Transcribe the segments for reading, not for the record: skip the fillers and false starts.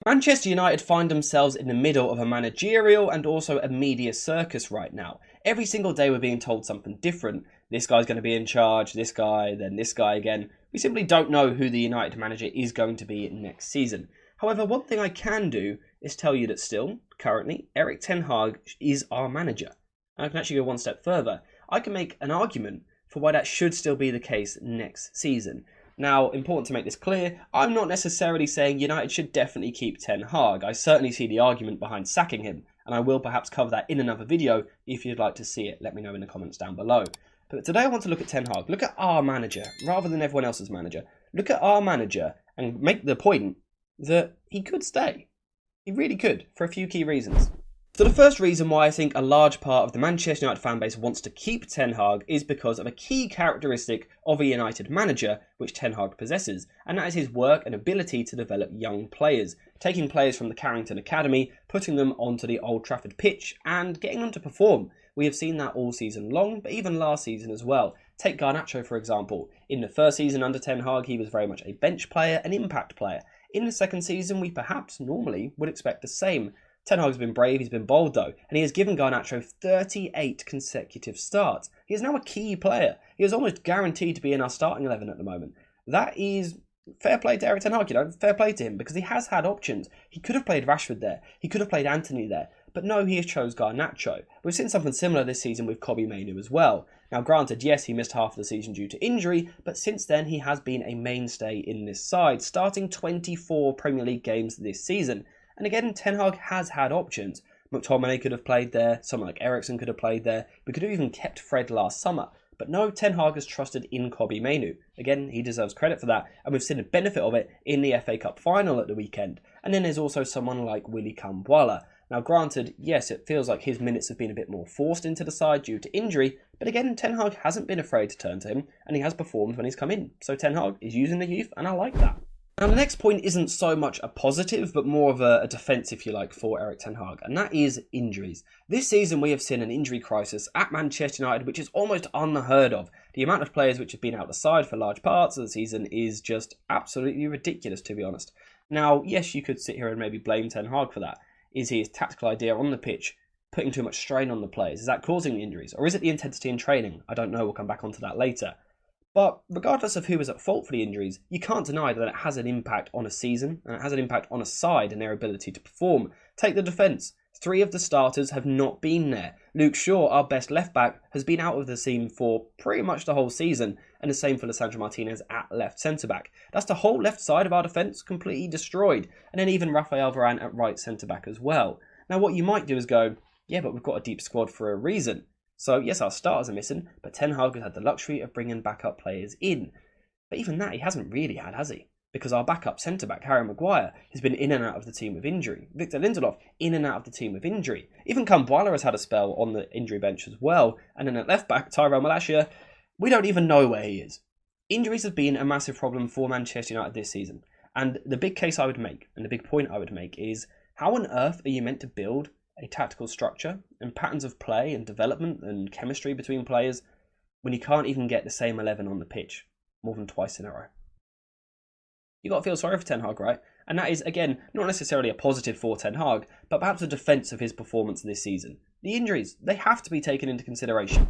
Manchester United find themselves in the middle of a managerial and also a media circus right now. Every single day we're being told something different. This guy's going to be in charge, this guy, then this guy again. We simply don't know who the United manager is going to be next season. However, one thing I can do is tell you that still, currently, Erik ten Hag is our manager. And I can actually go one step further. I can make an argument for why that should still be the case next season. Now, important to make this clear, I'm not necessarily saying United should definitely keep Ten Hag. I certainly see the argument behind sacking him, and I will perhaps cover that in another video. If you'd like to see it, let me know in the comments down below. But today I want to look at Ten Hag. Look at our manager, rather than everyone else's manager. Look at our manager and make the point that he could stay. He really could, for a few key reasons. So the first reason why I think a large part of the Manchester United fan base wants to keep Ten Hag is because of a key characteristic of a United manager which Ten Hag possesses, and that is his work and ability to develop young players, taking players from the Carrington Academy, putting them onto the Old Trafford pitch and getting them to perform. We have seen that all season long, but even last season as well. Take Garnacho for example. In the first season under Ten Hag he was very much a bench player, an impact player. In the second season we perhaps normally would expect the same. Ten Hag's been brave, he's been bold though, and he has given Garnacho 38 consecutive starts. He is now a key player. He is almost guaranteed to be in our starting 11 at the moment. That is fair play to Erik ten Hag, fair play to him, because he has had options. He could have played Rashford there, he could have played Anthony there, but no, he has chose Garnacho. We've seen something similar this season with Kobbie Mainoo as well. Now granted, yes, he missed half of the season due to injury, but since then he has been a mainstay in this side, starting 24 Premier League games this season. And again, Ten Hag has had options. McTominay could have played there, someone like Eriksen could have played there. We could have even kept Fred last summer. But no, Ten Hag has trusted in Kobbie Mainoo. Again, he deserves credit for that, and we've seen the benefit of it in the FA Cup final at the weekend. And then there's also someone like Willy Kambwala. Now granted, yes, it feels like his minutes have been a bit more forced into the side due to injury, but again, Ten Hag hasn't been afraid to turn to him, and he has performed when he's come in. So Ten Hag is using the youth, and I like that. Now the next point isn't so much a positive, but more of a defence, if you like, for Erik ten Hag, and that is injuries. This season we have seen an injury crisis at Manchester United, which is almost unheard of. The amount of players which have been out the side for large parts of the season is just absolutely ridiculous, to be honest. Now, yes, you could sit here and maybe blame Ten Hag for that. Is his tactical idea on the pitch putting too much strain on the players? Is that causing the injuries? Or is it the intensity in training? I don't know, we'll come back onto that later. But regardless of who was at fault for the injuries, you can't deny that it has an impact on a season, and it has an impact on a side and their ability to perform. Take the defence. 3 of the starters have not been there. Luke Shaw, our best left-back, has been out of the team for pretty much the whole season, and the same for Lisandro Martinez at left centre-back. That's the whole left side of our defence completely destroyed, and then even Rafael Varane at right centre-back as well. Now what you might do is go, yeah, but we've got a deep squad for a reason. So yes, our starters are missing, but Ten Hag has had the luxury of bringing backup players in. But even that he hasn't really had, has he? Because our backup centre-back, Harry Maguire, has been in and out of the team with injury. Victor Lindelof, in and out of the team with injury. Even Kambwala has had a spell on the injury bench as well. And then at left-back, Tyrell Malacia, we don't even know where he is. Injuries have been a massive problem for Manchester United this season. And the big case I would make, and the big point I would make is, how on earth are you meant to build a tactical structure and patterns of play and development and chemistry between players when you can't even get the same 11 on the pitch more than twice in a row? You got to feel sorry for Ten Hag, right? And that is, again, not necessarily a positive for Ten Hag, but perhaps a defence of his performance this season. The injuries, they have to be taken into consideration.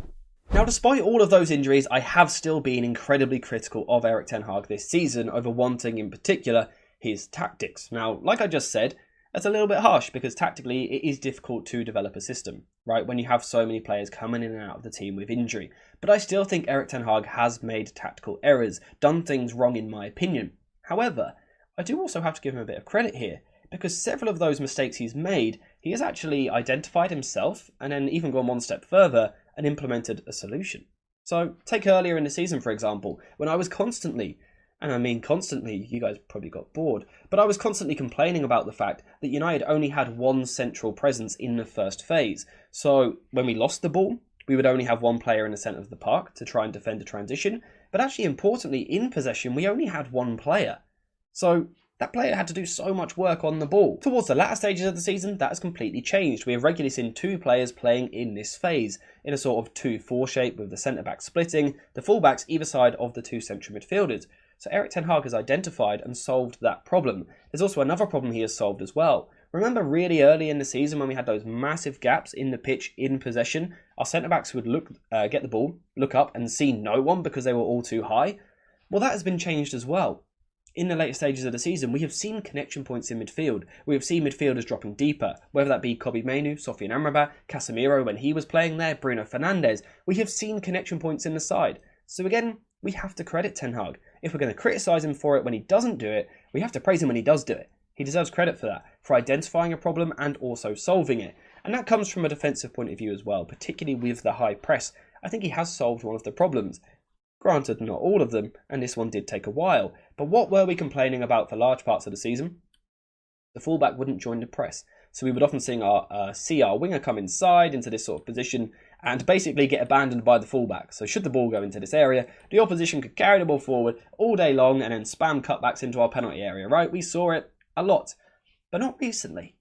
Now, despite all of those injuries, I have still been incredibly critical of Erik ten Hag this season over one thing in particular, his tactics. Now, like I just said, that's a little bit harsh because tactically it is difficult to develop a system, right, when you have so many players coming in and out of the team with injury. But I still think Erik ten Hag has made tactical errors, done things wrong in my opinion. However, I do also have to give him a bit of credit here, because several of those mistakes he's made, he has actually identified himself and then even gone one step further and implemented a solution. So take earlier in the season, for example, when I was constantly, and I mean constantly, you guys probably got bored, but I was constantly complaining about the fact that United only had one central presence in the first phase. So when we lost the ball, we would only have one player in the centre of the park to try and defend a transition. But actually, importantly, in possession, we only had one player. So that player had to do so much work on the ball. Towards the latter stages of the season, that has completely changed. We have regularly seen 2 players playing in this phase, in a sort of 2-4 shape with the centre-back splitting, the full-backs either side of the 2 central midfielders. So Erik Ten Hag has identified and solved that problem. There's also another problem he has solved as well. Remember really early in the season when we had those massive gaps in the pitch in possession? Our centre-backs would get the ball, look up and see no one because they were all too high. Well, that has been changed as well. In the later stages of the season, we have seen connection points in midfield. We have seen midfielders dropping deeper, whether that be Kobbie Mainoo, Sofian Amrabat, Casemiro when he was playing there, Bruno Fernandes. We have seen connection points in the side. So again, we have to credit Ten Hag. If we're going to criticise him for it when he doesn't do it, we have to praise him when he does do it. He deserves credit for that, for identifying a problem and also solving it. And that comes from a defensive point of view as well, particularly with the high press. I think he has solved one of the problems. Granted, not all of them, and this one did take a while. But what were we complaining about for large parts of the season? The fullback wouldn't join the press. So we would often see our winger come inside into this sort of position and basically get abandoned by the fullback. So should the ball go into this area, the opposition could carry the ball forward all day long and then spam cutbacks into our penalty area, right? We saw it a lot, but not recently.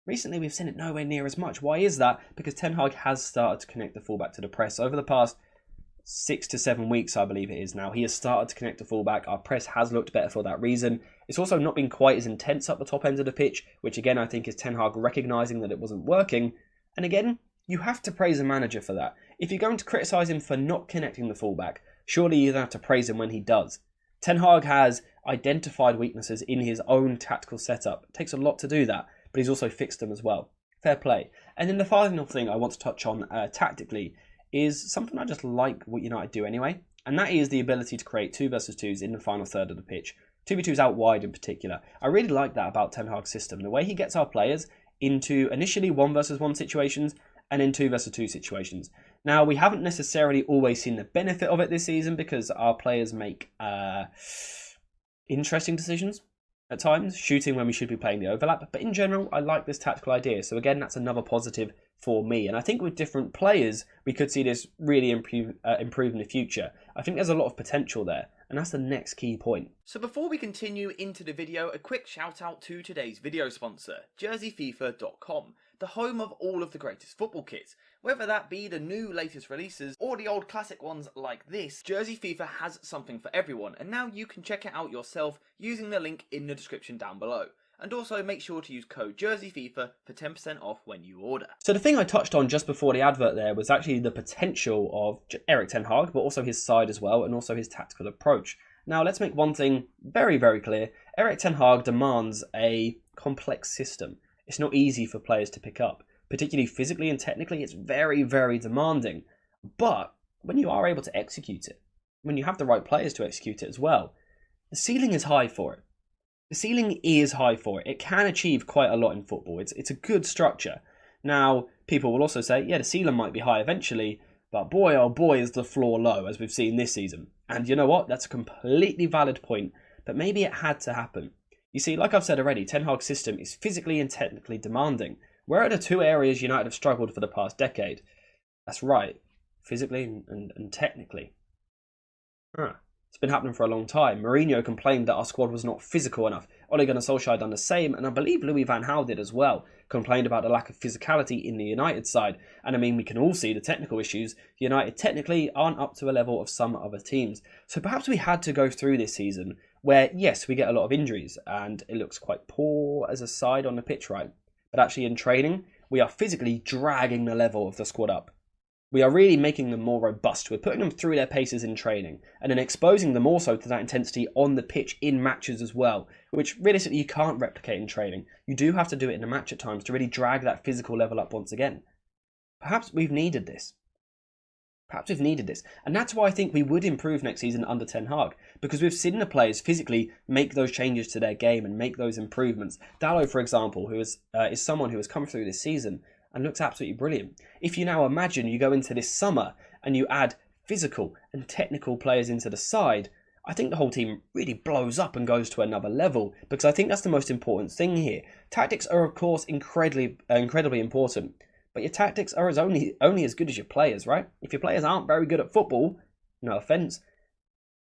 Recently, we've seen it nowhere near as much. Why is that? Because Ten Hag has started to connect the fullback to the press. Over the past 6 to 7 weeks, I believe it is now, he has started to connect the fullback. Our press has looked better for that reason. It's also not been quite as intense up the top end of the pitch, which again, I think is Ten Hag recognising that it wasn't working. And again, you have to praise a manager for that. If you're going to criticise him for not connecting the fullback, surely you have to praise him when he does. Ten Hag has identified weaknesses in his own tactical setup. It takes a lot to do that, but he's also fixed them as well. Fair play. And then the final thing I want to touch on tactically is something I just like what United do anyway, and that is the ability to create 2 versus 2s in the final third of the pitch. 2v2s out wide in particular. I really like that about Ten Hag's system, the way he gets our players into initially 1 versus 1 situations and in 2 versus 2 situations. Now, we haven't necessarily always seen the benefit of it this season because our players make interesting decisions at times, shooting when we should be playing the overlap. But in general, I like this tactical idea. So again, that's another positive for me. And I think with different players, we could see this really improve in the future. I think there's a lot of potential there. And that's the next key point. So before we continue into the video, a quick shout out to today's video sponsor, JerseyFifa.com, the home of all of the greatest football kits. Whether that be the new latest releases or the old classic ones like this, Jersey FIFA has something for everyone, and now you can check it out yourself using the link in the description down below. And also make sure to use code JerseyFifa for 10% off when you order. So the thing I touched on just before the advert there was actually the potential of Erik Ten Hag, but also his side as well, and also his tactical approach. Now let's make one thing very, very clear. Erik Ten Hag demands a complex system. It's not easy for players to pick up. Particularly physically and technically, it's very, very demanding. But when you are able to execute it, when you have the right players to execute it as well, the ceiling is high for it. The ceiling is high for it. It can achieve quite a lot in football. It's a good structure. Now, people will also say, yeah, the ceiling might be high eventually, but boy, oh boy, is the floor low, as we've seen this season. And you know what? That's a completely valid point, but maybe it had to happen. You see, like I've said already, Ten Hag's system is physically and technically demanding. Where are the 2 areas United have struggled for the past decade? That's right, physically and technically. It's been happening for a long time. Mourinho complained that our squad was not physical enough. Ole Gunnar Solskjaer done the same, and I believe Louis van Gaal did as well. Complained about the lack of physicality in the United side. And I mean, we can all see the technical issues. United technically aren't up to a level of some other teams. So perhaps we had to go through this season where, yes, we get a lot of injuries, and it looks quite poor as a side on the pitch, right? But actually in training, we are physically dragging the level of the squad up. We are really making them more robust. We're putting them through their paces in training and then exposing them also to that intensity on the pitch in matches as well, which realistically you can't replicate in training. You do have to do it in the match at times to really drag that physical level up once again. Perhaps we've needed this. And that's why I think we would improve next season under Ten Hag, because we've seen the players physically make those changes to their game and make those improvements. Dalot, for example, who is someone who has come through this season and looks absolutely brilliant. If you now imagine you go into this summer and you add physical and technical players into the side, I think the whole team really blows up and goes to another level, because I think that's the most important thing here. Tactics are, of course, incredibly important, but your tactics are only as good as your players, right? If your players aren't very good at football, no offence,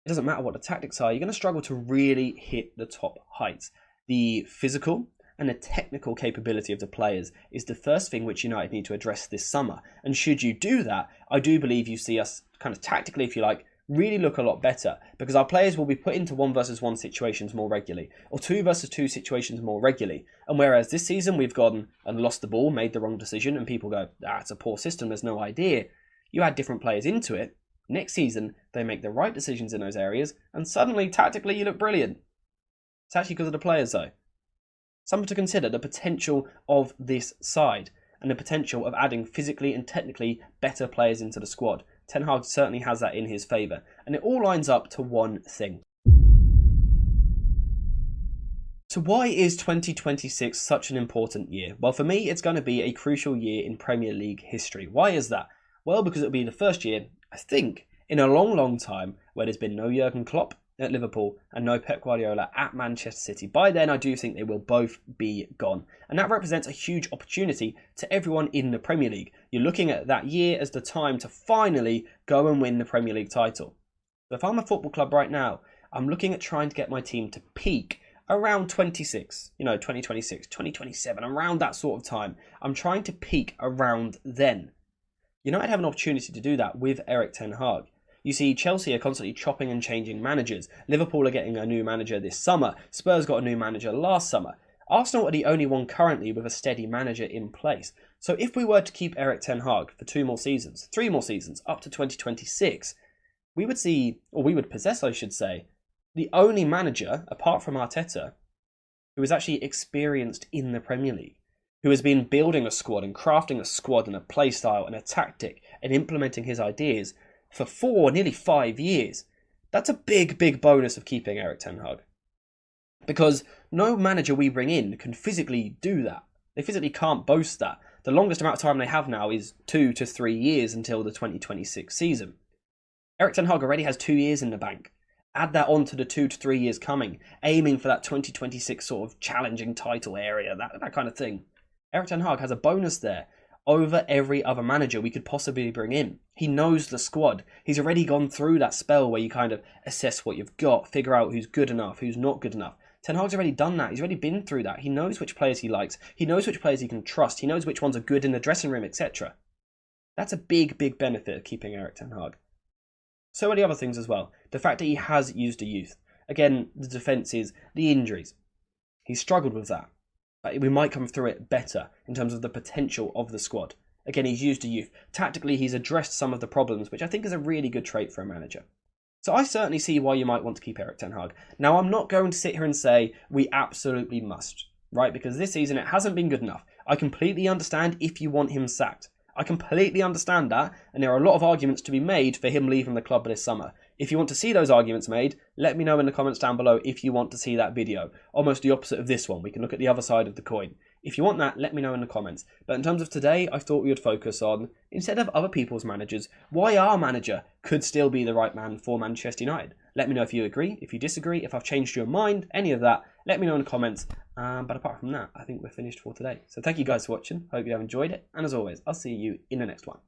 it doesn't matter what the tactics are, you're going to struggle to really hit the top heights. The physical and the technical capability of the players is the first thing which United need to address this summer. And should you do that, I do believe you see us kind of tactically, if you like, really look a lot better because our players will be put into 1-versus-1 situations more regularly or 2-versus-2 situations more regularly. And whereas this season we've gone and lost the ball, made the wrong decision, and people go, it's a poor system, there's no idea. You add different players into it. Next season, they make the right decisions in those areas, and suddenly, tactically, you look brilliant. It's actually because of the players, though. Something to consider, the potential of this side, and the potential of adding physically and technically better players into the squad. Ten Hag certainly has that in his favour, and it all lines up to one thing. So why is 2026 such an important year? Well, for me, it's going to be a crucial year in Premier League history. Why is that? Well, because it'll be the first year, I think, in a long, long time where there's been no Jurgen Klopp at Liverpool and no Pep Guardiola at Manchester City. By then, I do think they will both be gone. And that represents a huge opportunity to everyone in the Premier League. You're looking at that year as the time to finally go and win the Premier League title. So if I'm a football club right now, I'm looking at trying to get my team to peak around 26, 2026, 2027, around that sort of time. I'm trying to peak around then. United have an opportunity to do that with Erik ten Hag. You see, Chelsea are constantly chopping and changing managers. Liverpool are getting a new manager this summer. Spurs got a new manager last summer. Arsenal are the only one currently with a steady manager in place. So if we were to keep Erik ten Hag for 3 more seasons, up to 2026, we would possess, I should say, the only manager, apart from Arteta, who is actually experienced in the Premier League, who has been building a squad and crafting a squad and a play style and a tactic and implementing his ideas for nearly 5 years. That's a big, big bonus of keeping Erik ten Hag. Because no manager we bring in can physically do that. They physically can't boast that. The longest amount of time they have now is 2 to 3 years until the 2026 season. Erik ten Hag already has 2 years in the bank. Add that on to the 2 to 3 years coming, aiming for that 2026 sort of challenging title area, that kind of thing. Erik ten Hag has a bonus there over every other manager we could possibly bring in. He knows the squad. He's already gone through that spell where you kind of assess what you've got, figure out who's good enough, who's not good enough. Ten Hag's already done that. He's already been through that. He knows which players he likes. He knows which players he can trust. He knows which ones are good in the dressing room, etc. That's a big, big benefit of keeping Erik ten Hag. So are the other things as well. The fact that he has used a youth. Again, the defences, the injuries. He's struggled with that. But we might come through it better in terms of the potential of the squad. Again, he's used a youth. Tactically, he's addressed some of the problems, which I think is a really good trait for a manager. So I certainly see why you might want to keep Erik ten Hag. Now, I'm not going to sit here and say we absolutely must, right? Because this season, it hasn't been good enough. I completely understand if you want him sacked. I completely understand that, and there are a lot of arguments to be made for him leaving the club this summer. If you want to see those arguments made, let me know in the comments down below if you want to see that video. Almost the opposite of this one. We can look at the other side of the coin. If you want that, let me know in the comments. But in terms of today, I thought we would focus on, instead of other people's managers, why our manager could still be the right man for Manchester United. Let me know if you agree, if you disagree, if I've changed your mind, any of that. Let me know in the comments. But apart from that, I think we're finished for today. So thank you guys for watching. Hope you have enjoyed it. And as always, I'll see you in the next one.